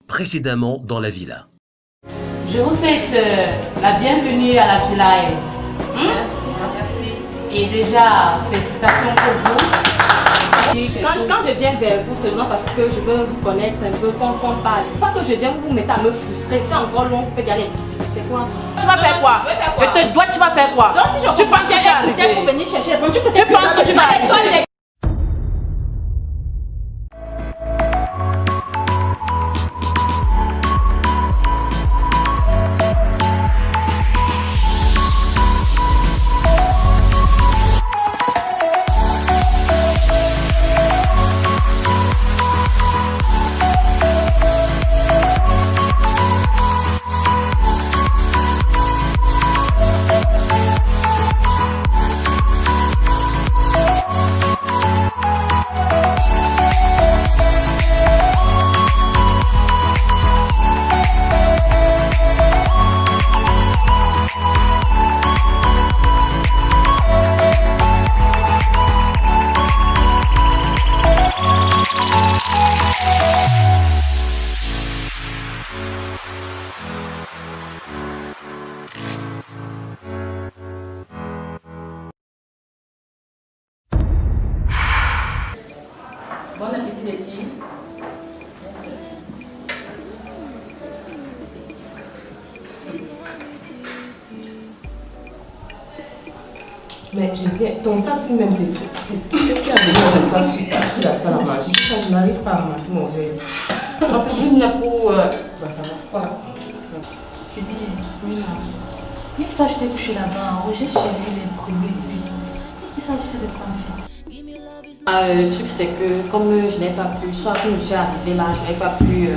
précédemment dans la villa. Je vous souhaite la bienvenue à la Villa M. Merci. Et déjà, félicitations pour vous. Quand je viens vers vous, c'est genre parce que je veux vous connaître un peu, qu'on parle. Pas que je viens vous mettre à me frustrer. C'est encore long, vous faites y aller. C'est quoi? Tu vas faire quoi? Je te dois, tu vas faire quoi? Donc, si je tu penses que tu es arrivé? Pour venir chercher, bon, tu penses que tu vas arriver? Bon appétit les filles. Mais je dis, ton sac, si même, qu'est-ce qu'il y a de ça sur la salle à manger? Je n'arrive pas à ramasser mon verre. En fait, je viens pour... Quoi? Je dis, oui, hier soir, je t'ai couché là-bas, Roger suivi les bruits. Et ça, tu sais de quoi en fait? Le truc, c'est que comme je n'ai pas pu, soit que je suis arrivée là, je n'avais pas pu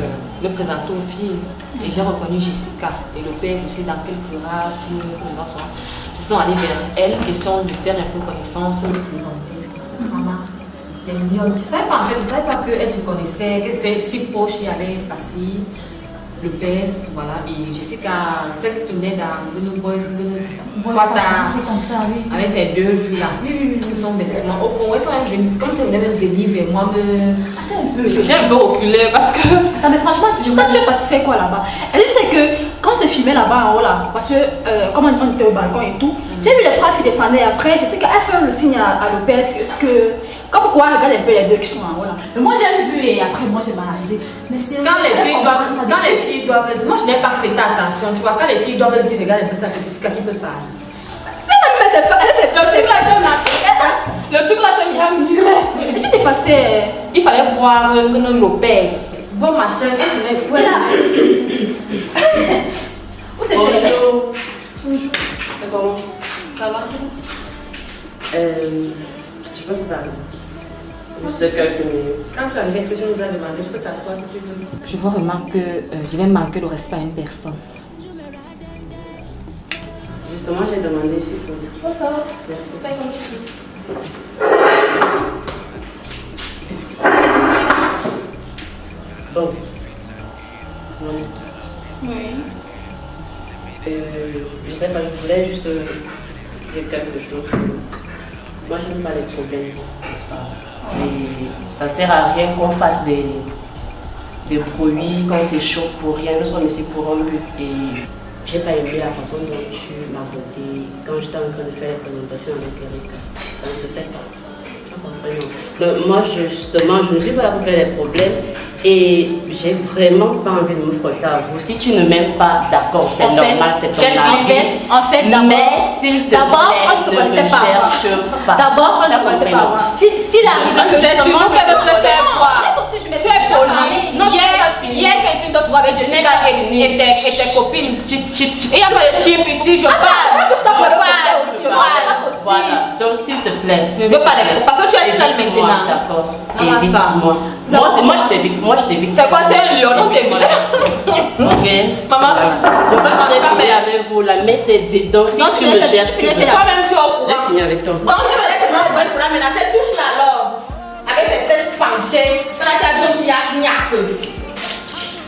le présenter aux filles. Et j'ai reconnu Jessica et Lopez aussi dans quelques rares films. Ils sont allés vers elle, question de faire un peu connaissance, me présenter. Maman, elle est mignonne. Je ne savais pas en fait, je ne savais pas qu'elle se connaissait, qu'elle était si proche, il y avait Passy, Lopez, voilà, et Jessica, celle qui tournait dans nos boys, avec ces deux vues là. Oui, ils sont baissés sur moi. Au point, ils sont même venus, comme si ils venaient venir vers moi. Attends un peu. J'ai un peu reculé parce que. Attends, mais franchement, toi, tu es parti faire quoi là-bas? Elle sait que quand on se filmait là-bas en haut là, parce que comme on était au balcon et tout, j'ai vu les trois filles descendre et après, je sais qu'elle fait le signe à Lopez que. Comme quoi, regarde un peu les deux qui sont en haut là. Mais moi j'ai vu et après moi j'ai banalisé. Mais c'est quand les filles doivent dire, moi je n'ai pas prêté attention, tu vois, quand les filles doivent dire, regarde un peu ça, c'est Jessica qui peut parler. C'est pas elle, Le truc là, c'est bien mieux. Mais tu t'es passé. Il fallait voir Lopez. Bon, ma chère, elle venait. Voilà. Où c'est Bonjour. Bonjour. Comment ça va? Je peux vous parler. Juste quelques minutes. Quand tu arrives, est-ce que je nous ai demandé, je peux t'asseoir si tu veux. Je vois vraiment que je vais manquer le respect à une personne. Justement, j'ai demandé s'il faut. Oh, ça va. Merci. Fais comme tu veux. Bon. Monique. Oui. Je sais pas, je voulais juste dire quelque chose. Moi, je n'aime pas les problèmes, n'est-ce pas? Et ça ne sert à rien qu'on fasse des bruits, qu'on s'échauffe pour rien. Nous sommes ici pour un but. Et j'ai pas aimé la façon dont tu m'as voté quand j'étais en train de faire la présentation avec Erika. Ça ne se fait pas. Donc, moi, justement, je ne suis pas là pour faire des problèmes et j'ai vraiment pas envie de me frotter à vous. Si tu ne m'aimes pas, d'accord, c'est normal, c'est ton avis. En fait, d'abord, on ne se connaissait pas. D'abord, on ne se connaissait pas. Si la rivalité, c'est sur nous qu'elle veut te faire voir. laisse aussi, je me suis Non, hier, quelqu'un d'autre avec Jessica et tes copines. Et il n'y a pas de chip ici, je parle. Voilà, donc s'il te plaît. Je ne veux pas les parce que tu es seule maintenant. D'accord. Évite-moi. Moi, je t'évite. C'est quoi, tu es un lion, non, t'évites. Ok. Maman, je peux pas parler avec vous, la messe est dit. Donc si tu me cherches, tu peux. toi-même tu es au courant. J'ai fini avec toi. Donc tu me laisses moi pour la menacer, touche la alors. Avec ses fesses penchées, tu as dit gnac.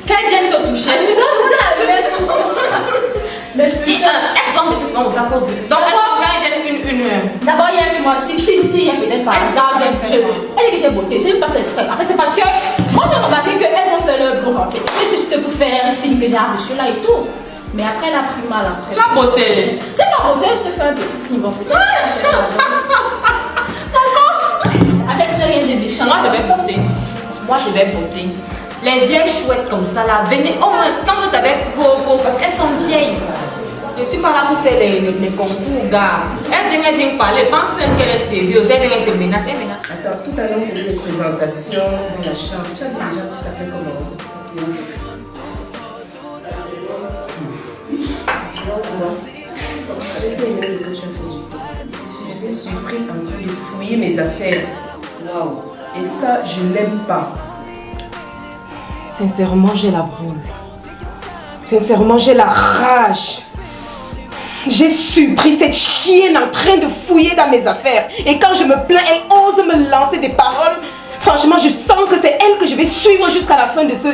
Quand viens te toucher. Mais Elles sont baissées sur mon sac. Donc elles sont une. d'abord, il y a un mois, si, il y a peut-être pas. Elle dit que j'ai beauté, je n'ai pas fait exprès. Après, c'est parce que moi j'ai remarqué qu'elles ont fait leur truc en fait. C'était juste pour faire un signe que j'ai je suis là et tout. Mais après, elle a pris mal après. Tu as beauté. J'ai pas beauté, je te fais un petit signe en fait. Avec rien de méchant. Moi, je vais voter. Moi, je vais voter. Les vieilles chouettes comme ça, là, venez au moins quand vous êtes avec vos. Parce qu'elles sont vieilles. Je suis pas là pour faire les concours, gars. Elle vient parler, pense même qu'elle est sérieuse. Elle vient te menacer, Attends, tout à l'heure, on faisait des présentations dans la chambre. Tu as dit déjà tout à fait comment? J'ai bien aimé ce que tu as fait. J'étais surpris en train de fouiller mes affaires. Waouh! Et ça, je n'aime pas. Sincèrement, j'ai la boule. Sincèrement, j'ai la rage. J'ai surpris cette chienne en train de fouiller dans mes affaires. Et quand je me plains, elle ose me lancer des paroles. Franchement, je sens que c'est elle que je vais suivre jusqu'à la fin de ce...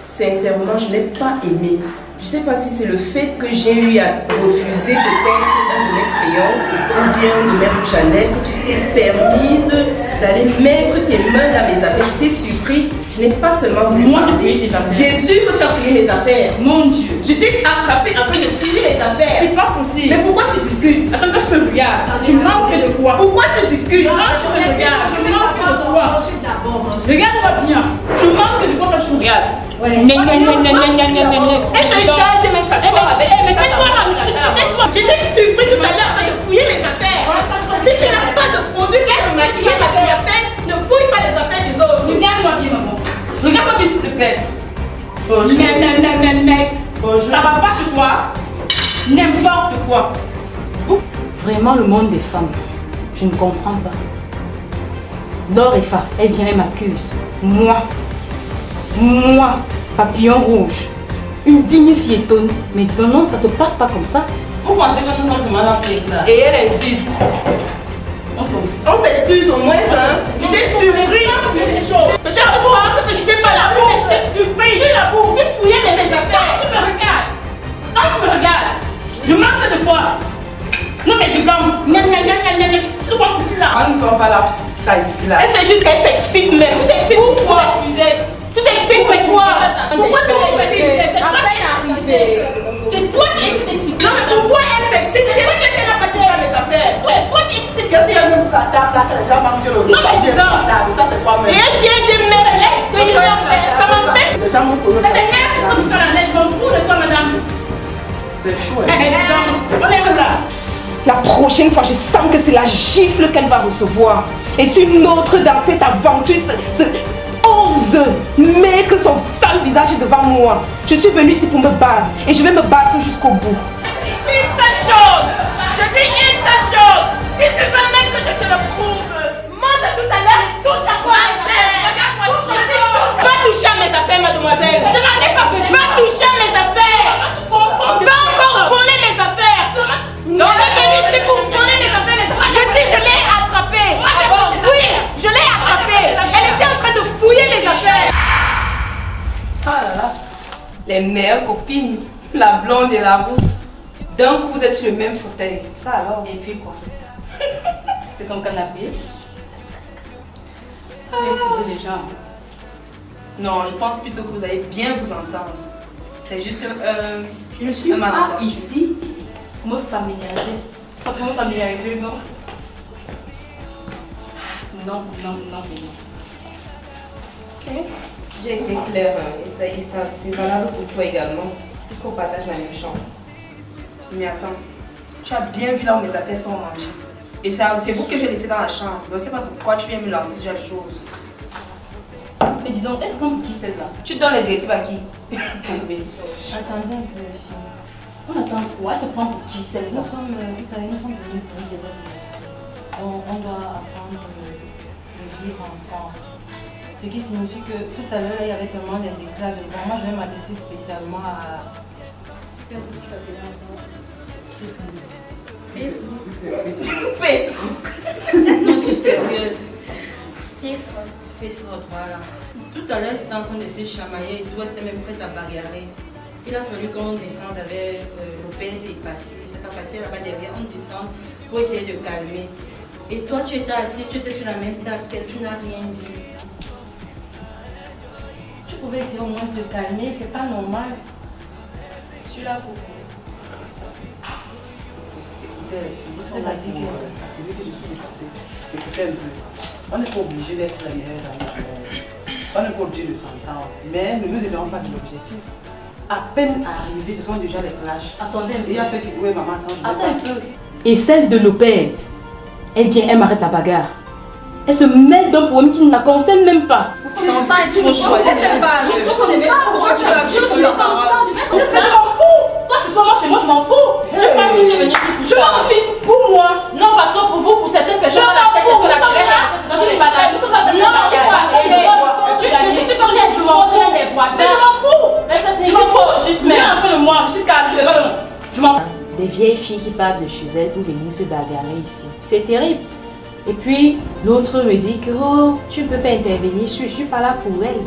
Sincèrement, je n'ai pas aimé. Je ne sais pas si c'est le fait que j'ai eu à refuser peut-être un de mes crayons ou bien de mettre Chanel, que tu t'es permise d'aller mettre tes mains dans mes affaires. Je t'ai surpris. Je n'ai pas seulement voulu. Moi, j'ai fouillé tes affaires. Bien sûr que tu as fouillé mes affaires. Mon Dieu. Je t'ai attrapé en train de fouiller mes affaires. C'est pas possible. Mais pourquoi tu discutes? Attends, que je me regarde. Tu manques de quoi? Pourquoi tu discutes? Je me regarde. Je manque de quoi? Regarde-moi bien. Je manque de quoi quand tu me regardes? Elle me charge et même s'asseoir avec. Mais fais-toi là. J'étais surpris tout à l'heure en train de fouiller mes affaires. Si tu n'as pas de produit pour maquiller ma clientèle, ne fouille pas les affaires des autres. Regarde-moi bien, maman. Regarde-moi bien, s'il te plaît. Bonjour. Mais. Bonjour. Ça va pas chez toi? N'importe quoi. Vraiment, le monde des femmes, je ne comprends pas. Dorefa, elle vient et m'accuse. Moi, papillon rouge, une digne piétonne. Mais disons non, ça se passe pas comme ça. Vous pensez que nous sommes vraiment dans là? Et elle insiste. On s'excuse au moins, hein. J'étais surpris. Peut-être pour ça que je n'étais pas là, mais j'étais surpris. J'ai la boue. J'ai fouillé mes affaires. Tu me regardes. Quand tu me regardes, je manque de quoi? Non mais dis donc, tu vois que tu là. Ah, nous ne sommes pas là pour ça ici là. Elle fait juste qu'elle s'excite même. Tu t'excites pourquoi? Tu t'excites pourquoi? Pourquoi tu t'excites? C'est pas bien arrivé. C'est toi qui t'excites. Non mais pourquoi elle s'excite? C'est elle qui n'a pas touché à mes affaires. Toi qui t'excites. Qu'est-ce qu'il y a même sur la table là que les gens mangent le Non mais dis donc. Ça c'est toi même. Et elle vient de me ça m'empêche. Les gens m'ont connu. Ça t'énerve jusqu'à la neige, je m'en fous de toi madame. C'est chou. On est là. La prochaine fois, je sens que c'est la gifle qu'elle va recevoir. Et si une autre dans cette aventure ose mettre son sale visage devant moi, je suis venue ici pour me battre. Et je vais me battre jusqu'au bout. Une seule chose. Je dis une seule chose. Si tu veux même que je te le prouve, monte tout à l'heure et touche encore à mes affaires. Va toucher à mes affaires, mademoiselle. Je n'en ai pas besoin. Va toucher à mes affaires. Tu confonds. Va encore voler mes affaires. Non, je suis venue ici pour voler mes affaires. Je dis, je l'ai attrapée. Oui, je l'ai attrapée. Elle était en train de fouiller mes affaires. Ah là là. Les meilleures copines, la blonde et la rousse. D'un coup, vous êtes sur le même fauteuil. Ça alors? Et puis quoi? C'est son canapé. Excusez les gens. Non, je pense plutôt que vous allez bien vous entendre. C'est juste Je ne suis un pas malentendu. ici pour me familiariser. Sans pour me familiariser, non. Non. Ok. J'ai été claire et ça c'est valable pour toi également, puisqu'on partage la même chambre. Mais attends, tu as bien vu là où mes affaires sont rangées. Et c'est vous que j'ai laissé dans la chambre. Je ne sais pas pourquoi tu viens me lancer ce genre de choses. Mais dis donc, est-ce qu'on qui celle-là? Tu donnes les directives à qui? Attendez un peu. On attend quoi? Elle se prend pour qui celle-là? Vous savez, nous sommes venus pour une débat. On doit apprendre le vivre ensemble. Ce qui signifie que tout à l'heure, il y avait tellement des éclats de voix. Moi, je vais m'adresser spécialement à... Facebook. Non, je suis sérieuse. Facebook, voilà. Tout à l'heure, c'était en train de se chamailler et tout, c'était même prête à bagarrer. Il a fallu qu'on descende avec Lopez et passé. C'est pas passé là-bas derrière, on descend pour essayer de calmer. Et toi, tu étais assis, tu étais sur la même table qu'elle, tu n'as rien dit. pouvais essayer au moins de te calmer, c'est pas normal. Je suis là pour vous. Écoutez un peu, on n'est pas obligé d'être les meilleurs amis. On n'est pas obligé de s'entendre, mais ne nous éloignons pas de l'objectif. À peine arrivés, ce sont déjà des clashs. Attendez un peu. Il y a ceux qui oui, maman, Attends un peu. Et celle de Lopez, elle vient, elle m'arrête la bagarre. Elle se mêle d'un problème qui ne la concerne même pas. Ton sang est trop chaud. Laissez pas. Je suis comme ça. Pourquoi tu l'as Je suis comme ça. Je m'en fous. Toi, c'est toi, moi, c'est moi, je m'en fous. Je pense que tu es venu ici pour ça. Je suis ici pour moi. Non, parce que pour vous, pour certaines personnes, je m'en fous. Vous savez là, dans une balade, je suis pas dans une bagarre. Je suis comme j'ai du monde des voisins. Je m'en fous. Mais ça, c'est juste même. Un peu de moi, je suis calme, je vais pas. Je m'en fous. Des vieilles filles qui partent de chez elles pour venir se bagarrer ici. C'est terrible. Et puis, l'autre me dit que oh, tu ne peux pas intervenir, je suis pas là pour elles.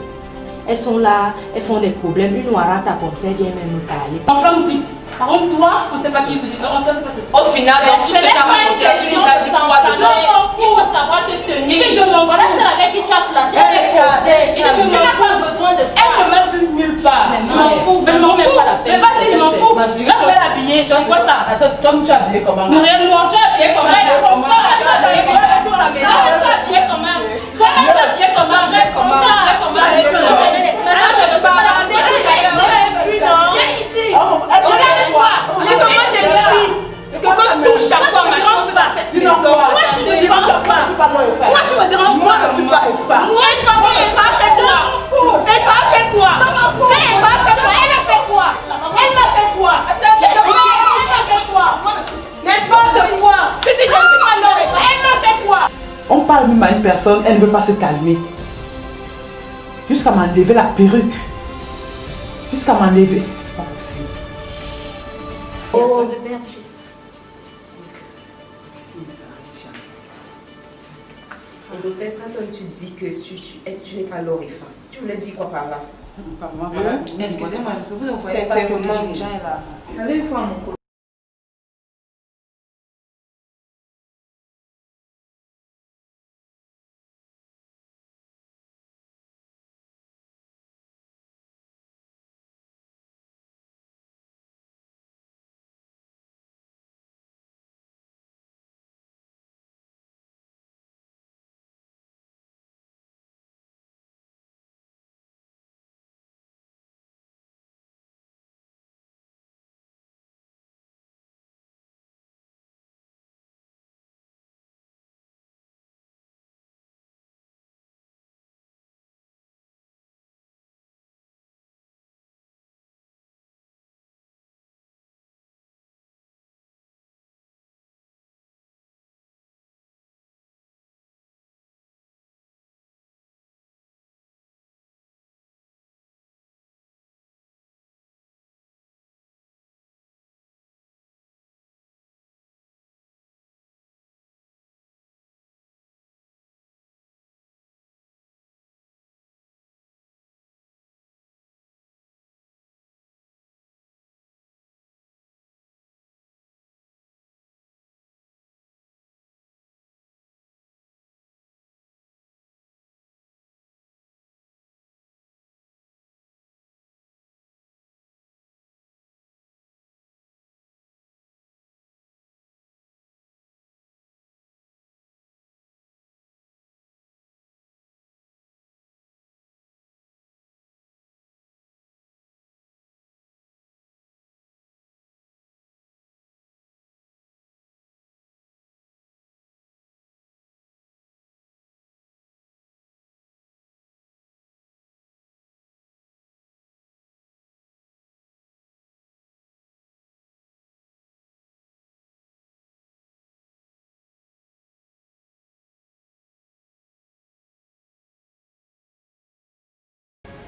Elles sont là, elles font des problèmes. Une noirata comme ça, elle vient même me parler. Enflamme vite. Par contre, toi, on ne sait pas qui vous dit. Non, on sait pas ce que c'est. Au final, donc, tout ce que tu as raconté, tu nous as dit quoi déjà? Je m'en fous. Il faut savoir te tenir. Et je m'en voilà, c'est avec qui tu as clashé. Et tu n'as pas besoin de ça. Elle ne m'a vu nulle part. Je m'en fous. Je m'en même pas la peine. Mais vas-y, je m'en fous. Là, je vais l'habiller. Tu vois quoi ça? Comme tu as habillé comment? Rien de moi. Tu as habillé comment? Tu as habillé comment? Tu as habillé comment? Comment tu as habillé comment? Reste comme ça. Je ne veux pas la viens ici. Regarde-moi. Comment j'ai dit que quand tu touches chaque fois, ma chance pas cette maison. Pourquoi tu me déranges pas? Pourquoi tu me déranges pas? Je ne suis pas une femme. Moi, une femme, elle va faire quoi? Elle va faire quoi? Mais elle va faire quoi? Elle a fait quoi? Elle m'a fait quoi? Elle m'a fait quoi? N'importe quoi. Je dis, je ne suis pas l'homme. Elle m'a fait quoi? On parle même à une personne, elle ne veut pas se calmer. Jusqu'à m'enlever la perruque. Jusqu'à m'enlever. C'est pas possible. Oh. Et Lopez, quand tu dis que tu n'es pas l'orifant, tu voulais dire quoi par là? Pas moi, voilà. Excusez-moi, vous ne voyez pas que le dirigeant est là. Allez une fois à mon côté.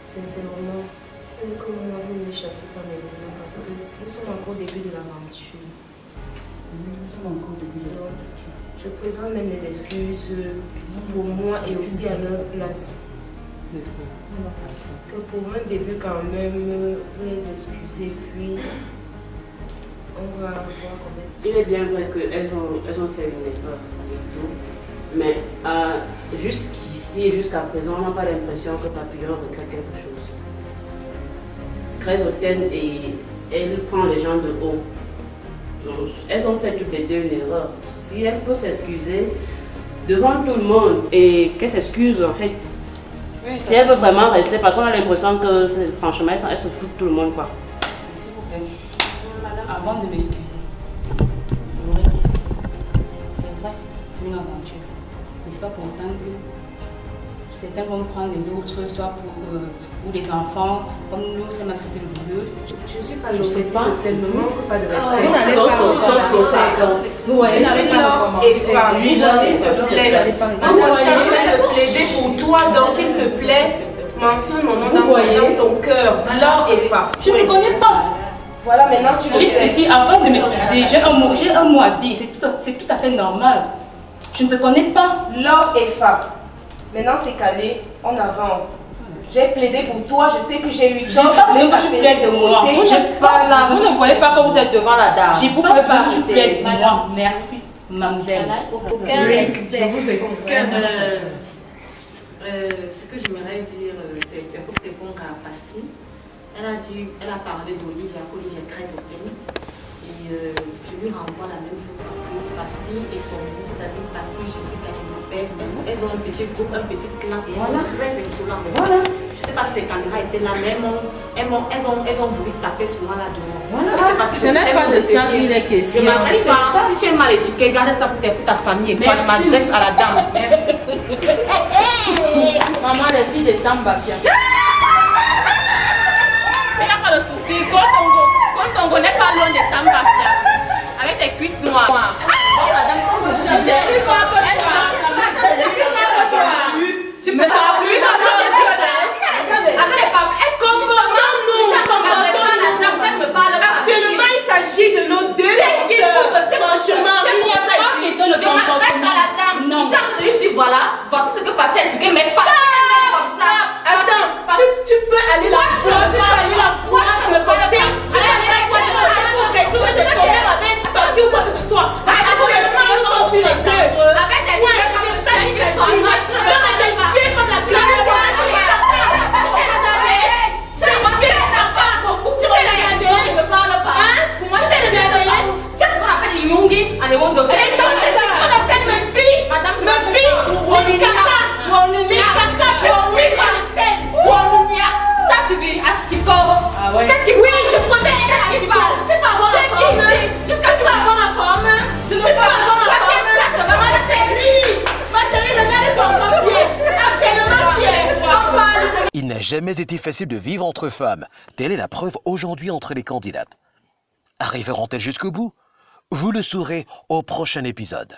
Sincèrement, si ce n'est que moi, vous ne me chassez pas maintenant parce que nous sommes encore au début de l'aventure. Nous sommes encore au début de l'aventure. Je présente même les excuses pour moi et aussi à leur place. Que pour un début quand même, vous les excusez, puis on va voir comment. Il est bien vrai qu'elles ont fait une erreur et tout, mais jusqu'ici et jusqu'à présent, on n'a pas l'impression que Papillon regrette quelque chose. très hautaine et elle prend les gens de haut. Donc, elles ont fait toutes les deux une erreur. Si elle peut s'excuser devant tout le monde et qu'elle s'excuse en fait, oui, si elle veut vraiment rester, parce qu'on a l'impression que franchement elle se fout de tout le monde quoi. S'il vous plaît, madame, avant de m'excuser, je voudrais dire ceci. C'est vrai, c'est une aventure. Mais c'est pas pourtant que certains vont prendre les autres, soit pour les enfants, comme l'autre m'a traité de bouleuse. Je suis pas l'autre, s'il te plaît, ne manque pas de respect. Vous n'allez pas Vous voyez, Je suis Laure et femme, s'il te plaît. On est en train de plaider pour toi, donc s'il te plaît, mentionne mon nom dans ton cœur. Laure et femme. Je ne connais pas. Voilà, maintenant tu le Juste sais. ici, avant de m'excuser, j'ai un mot à dire, c'est tout à fait normal. Je ne te connais pas. Laure et femme. Maintenant c'est calé, on avance. J'ai plaidé pour toi, je sais que j'ai eu Je n'ai pas besoin que tu plaides de moi. Moi, je parle là. Vous ne voyez pas que vous êtes devant la dame. J'ai pas besoin que tu plaides pour moi. Merci, mademoiselle. Aucun respect. Ce que j'aimerais dire, c'est pour répondre à Passy. Elle a parlé d'Olivia, qu'Olivia est très hautaine. Et je lui renvoie la même chose parce que Passy et son groupe, c'est-à-dire Passy, Jessica et Lopez, elles ont un petit groupe, un petit clan et elles sont très insolentes. Voilà. Je ne sais pas si les caméras étaient là, mais elles ont voulu taper sur moi là-dedans. Voilà. Ce n'est pas de ça qu'il est question. Si tu es mal éduqué, garde ça pour ta famille et toi, je m'adresse à la dame. Merci. Maman, les filles de Tambafia. Il n'y a pas de souci. Contongo n'est pas loin de Tambafia. Avec tes cuisses noires. Madame, comme je disais, tu me sens plus actuellement, il s'agit de nos deux sœurs. Franchement, Il n'y a pas question de comportement. Non. Je lui dis voilà, voici ce que Passy a expliqué, mais pas comme ça. attends, tu peux aller la voir, tu peux aller la voir, tu peux aller la voir pour résoudre des problèmes avec Passy ou quoi que ce soit. Actuellement, nous sommes sur les deux. Avec les yeux comme ça, il s'agit. Comme la classe. Qu'est-ce qui oui, je protège tu peux avoir la forme. Tu peux avoir la forme. Tu peux avoir la forme. Ma chérie, regarde ton papier. Actuellement, on parle. Il n'a jamais été facile de vivre entre femmes. Telle est la preuve aujourd'hui entre les candidates. Arriveront-elles jusqu'au bout? Vous le saurez au prochain épisode.